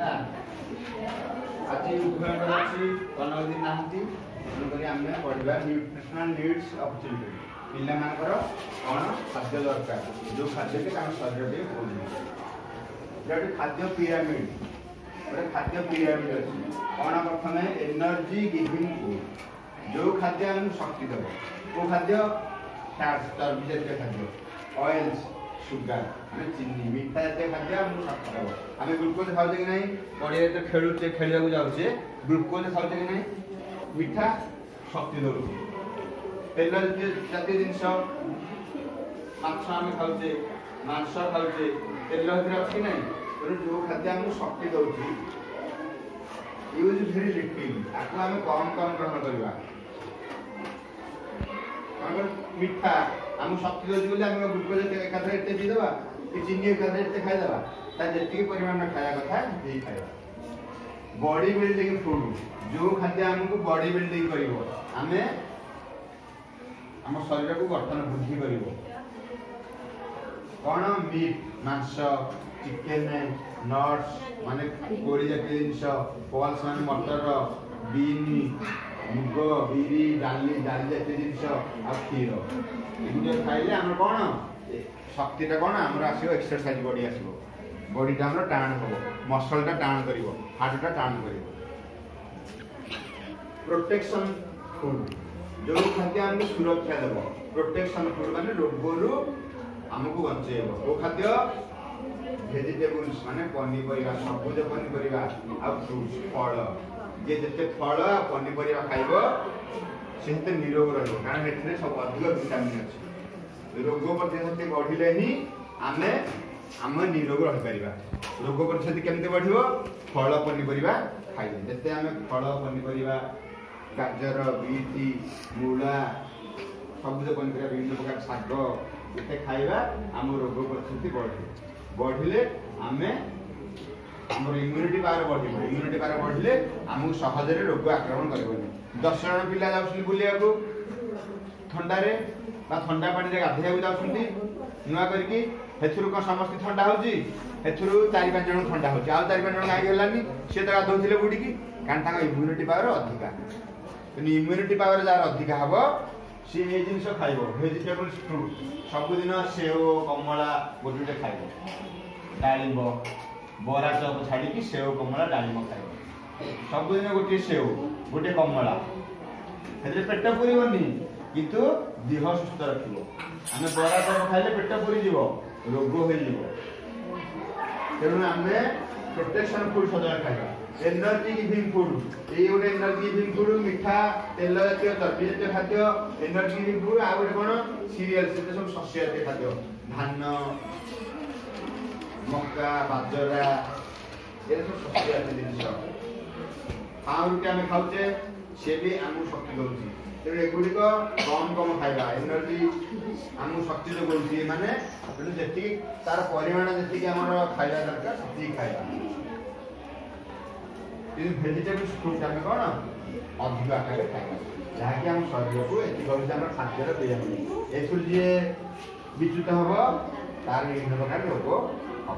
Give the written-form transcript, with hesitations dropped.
आज उभयंकर अच्छी कनक दिन नहांती तेणुक आम पढ़ा न्यूट्रिशनल नीड्स ऑफ चिल्ड्रेन पिलाମାନଙ୍କର कौन खाद्य दरकार जो खाद्य के शरीर टे खोज खाद्य पिरामिड गोटे खाद्य पिरामिड अच्छी कौन प्रथम एनर्जी गिविंग फूड जो खाद्य आमको शक्ति देव वो खाद्य फैट्स चर्बी जातीय खाद्य ऑयल्स सुगर मैंने चीनी मीठा जातीय खाद्य आमको शक्ति देव आम ग्लूकोज खाऊे कि नहीं पड़े तो खेलुचे खेल जाऊे ग्लूकोज खाऊे कि नहीं मीठा शक्ति दौ तेल जातीय जिनस माछ आम खाऊे मांस खाऊे तेल अच्छी ना तेणु जो खाद्य आमको शक्ति दौर यूज भेरी लिटिल आपको आम कम कम ग्रहण करवा मीठा आम शक्ति दौर बोले आम ग्लूकोज एकाथरे एत पीदेवा कि चीनी एकाथरे एत खाईदेवा जी परिमाण खाया कथा यही खाଇବା बॉडी बिल्डिंग फूड जो खाद्य आमको बॉडी बिल्डिंग करिवो आमे आम शरीर को गठन वृद्धि करिवो कौन मीट मांस चिकेन नट्स माने कोड़ी जातीय जिनस पल्स माने मटर बीन मुग बिरी डाली डाली जातीय जिनस आ क्षीर ये खाइले आम कौन शक्तिटा कौन आम आसो एक्सरसाइज बॉडी आसो बॉडीटा आम टाण हम मसलटा टाण कर हार्टटा टाण कर प्रोटेक्शन फूड जो खाद्य आमको सुरक्षा देव प्रोटेक्शन फूड माने रोगरू आमको बचे वो खाद्य भेजिटेबल्स माने पनीपरिया सबुज पनीपरिया आ फ्रूट्स फल जे जते फल पनीपरिया खाइबो सेते निरोग रहबो कारण एथरे सब अधिक विटामिन अछि रोग प्रतिशत बढ़िले ही आमे आम निरोग रही परिबा रोग प्रतिशत केमते बढ़िबो फल पनीपरिया खाइले जते आमे फल पनीपरिया गाजर बीटी मूला सबुज पनीपरिया विभिन्न प्रकार शाग ये खाइबा आम रोग प्रतिशत बढ़िले आमे आम इम्यूनिटी पावर बढ़िबो इम्यूनिटी पावर बढ़िले आमको सहजरे रोग आक्रमण करबोनी 10 जन पिला जाउछली बुलिया को ठंडारे बा ठंडा पानी रे गाधैया जाउछंती नुआ करके हेथुरु को समस्त ठंडा होजी हेथुरु 4-5 जन ठंडा होजी आ 4-5 जन गाई गेलानी से तो गाधौथिले बुडी की कारण ताका इम्यूनिटी पावर अधिका तनी इम्यूनिटी पावर जार अधिका हबो सी ए जिंस खाइबो वेजिटेबल्स फ्रूट सब दिन सेव कमला गोटे खाइबो डालिम बरा चप छाड़ी की सेव कमला डालिम खाइबो सब दिन गोटे सेव गोटे कमला हेतरे पेट पुरीबनी किंतु देह सुस्थ रखिबो आमे बरा चप खाइले पेट पुरी जीवो रोग हो जीवो तेणु आमे प्रोटेक्शन फूड सदा खाइबा एनर्जी गिविंग फूड ये गोटे एनर्जी गिविंग फूड मीठा तेल जातीय चर्बी जातीय खाद्य एनर्जी गिविंग फूड आ गोटे कौन सीरियल से सब शस्य जातीय खाद्य धान मक्का बाजरा ये सब शस्य जातीय जिनिस आउट आम खाऊे सी भी आमको शक्ति दूसरी तेणु एगुड़िक कम कम खाइबा एनर्जी आमको शक्ति जो दूसरी माने तेणु जी तार परिमाण जी आम खाइबा दरकार से खाइबा भेजिटेबल्स फ्रूट आम कौन अधिक आकार खाइबा जहाँकि आम शरीर को ये खाद्यर पिरामिड ए जी विच्युत हम तार विभिन्न प्रकार रोग हम।